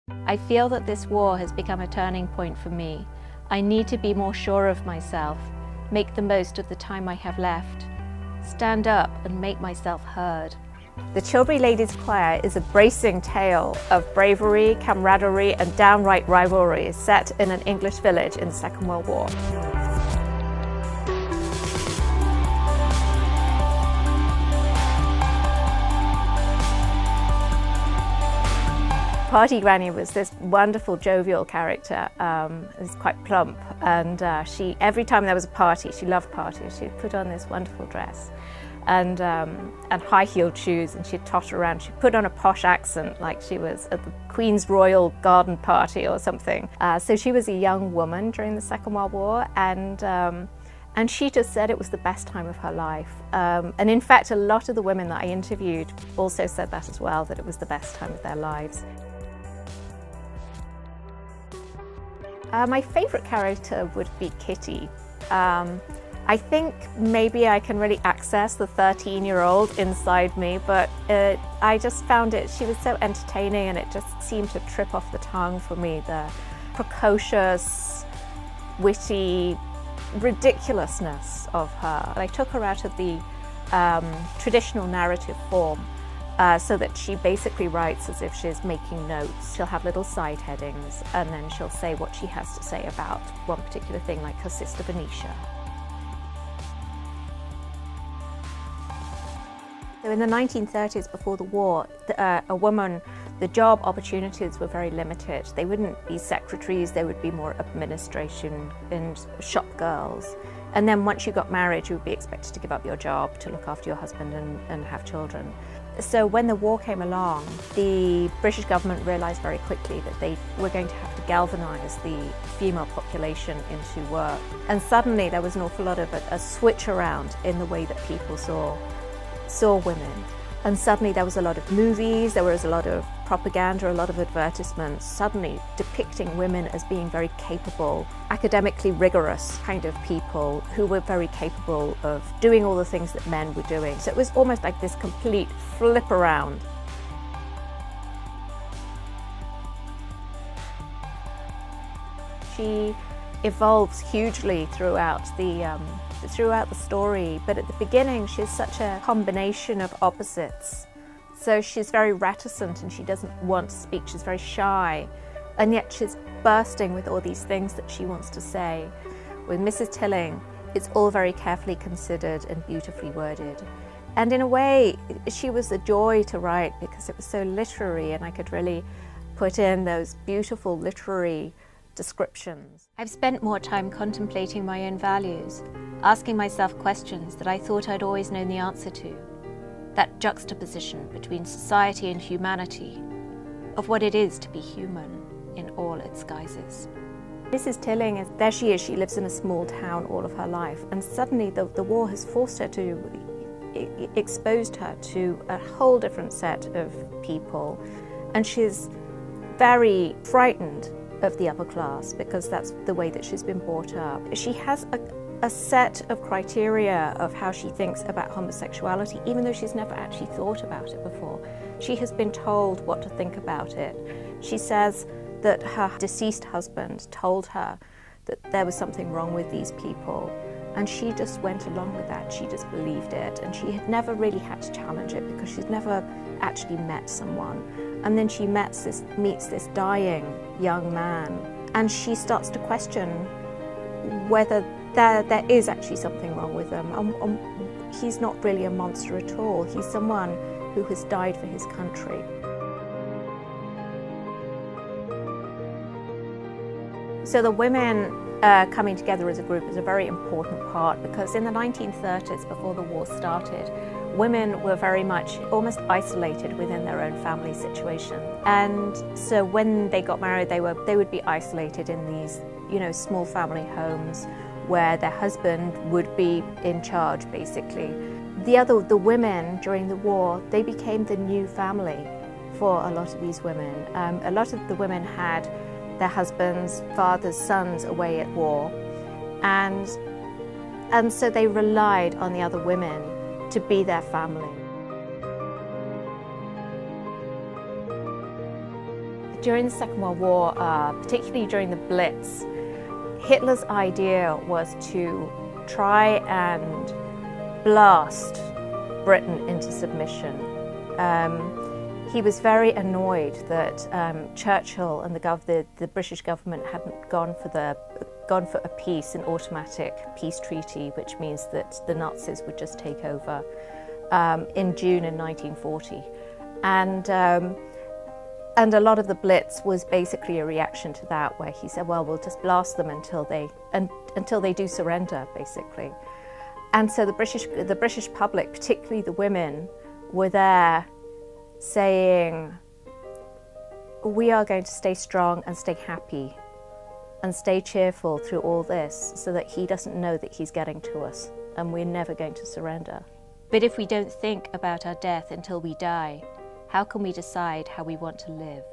I feel that this war has become a turning point for me. I need to be more sure of myself, make the most of the time I have left, stand up and make myself heard. The Tilbury Ladies Choir is a bracing tale of bravery, camaraderie and downright rivalry set in an English village in the Second World War. Party Granny was this wonderful, jovial character. It was quite plump, and every time there was a party, she loved parties. She'd put on this wonderful dress and high-heeled shoes, and she'd totter around. She'd put on a posh accent, like she was at the Queen's Royal Garden Party or something. So she was a young woman during the Second World War, and she just said it was the best time of her life. And in fact, a lot of the women that I interviewed also said that as well, that it was the best time of their lives. My favourite character would be Kitty. I think maybe I can really access the 13-year-old inside me, but I just found she was so entertaining, and it just seemed to trip off the tongue for me, the precocious, witty ridiculousness of her. I took her out of the traditional narrative form, so that she basically writes as if she's making notes. She'll have little side headings, and then she'll say what she has to say about one particular thing, like her sister Venetia. So in the 1930s, before the war, the job opportunities were very limited. They wouldn't be secretaries, they would be more administration and shop girls. And then once you got married, you would be expected to give up your job to look after your husband and have children. So when the war came along, the British government realised very quickly that they were going to have to galvanise the female population into work. And suddenly there was an awful lot of a switch around in the way that people saw women. And suddenly there was a lot of movies, there was a lot of propaganda, a lot of advertisements, suddenly depicting women as being very capable, academically rigorous kind of people who were very capable of doing all the things that men were doing. So it was almost like this complete flip around. She evolves hugely throughout the story, but at the beginning she's such a combination of opposites. So she's very reticent and she doesn't want to speak, she's very shy, and yet she's bursting with all these things that she wants to say. With Mrs. Tilling, it's all very carefully considered and beautifully worded. And in a way, she was a joy to write because it was so literary, and I could really put in those beautiful literary descriptions. I've spent more time contemplating my own values, asking myself questions that I thought I'd always known the answer to. That juxtaposition between society and humanity, of what it is to be human in all its guises. Mrs. Tilling, there she is, she lives in a small town all of her life, and suddenly the war has forced her to, exposed her to a whole different set of people, and she's very frightened of the upper class because that's the way that she's been brought up. She has a set of criteria of how she thinks about homosexuality, even though she's never actually thought about it before. She has been told what to think about it. She says that her deceased husband told her that there was something wrong with these people, and she just went along with that. She just believed it, and she had never really had to challenge it because she's never actually met someone. And then she meets this dying young man, and she starts to question whether there is actually something wrong with him. He's not really a monster at all. He's someone who has died for his country. So the women coming together as a group is a very important part, because in the 1930s, before the war started, women were very much almost isolated within their own family situation. And so when they got married, they would be isolated in these, small family homes where their husband would be in charge, basically. The women during the war, they became the new family for a lot of these women. A lot of the women had their husbands, fathers, sons away at war, and so they relied on the other women to be their family. During the Second World War, particularly during the Blitz, Hitler's idea was to try and blast Britain into submission. He was very annoyed that Churchill and the British government hadn't gone for a peace, an automatic peace treaty, which means that the Nazis would just take over in June in 1940. And a lot of the Blitz was basically a reaction to that, where he said, well, we'll just blast them until they do surrender, basically. And so the British public, particularly the women, were there saying, we are going to stay strong and stay happy and stay cheerful through all this, so that he doesn't know that he's getting to us, and we're never going to surrender. But if we don't think about our death until we die, how can we decide how we want to live?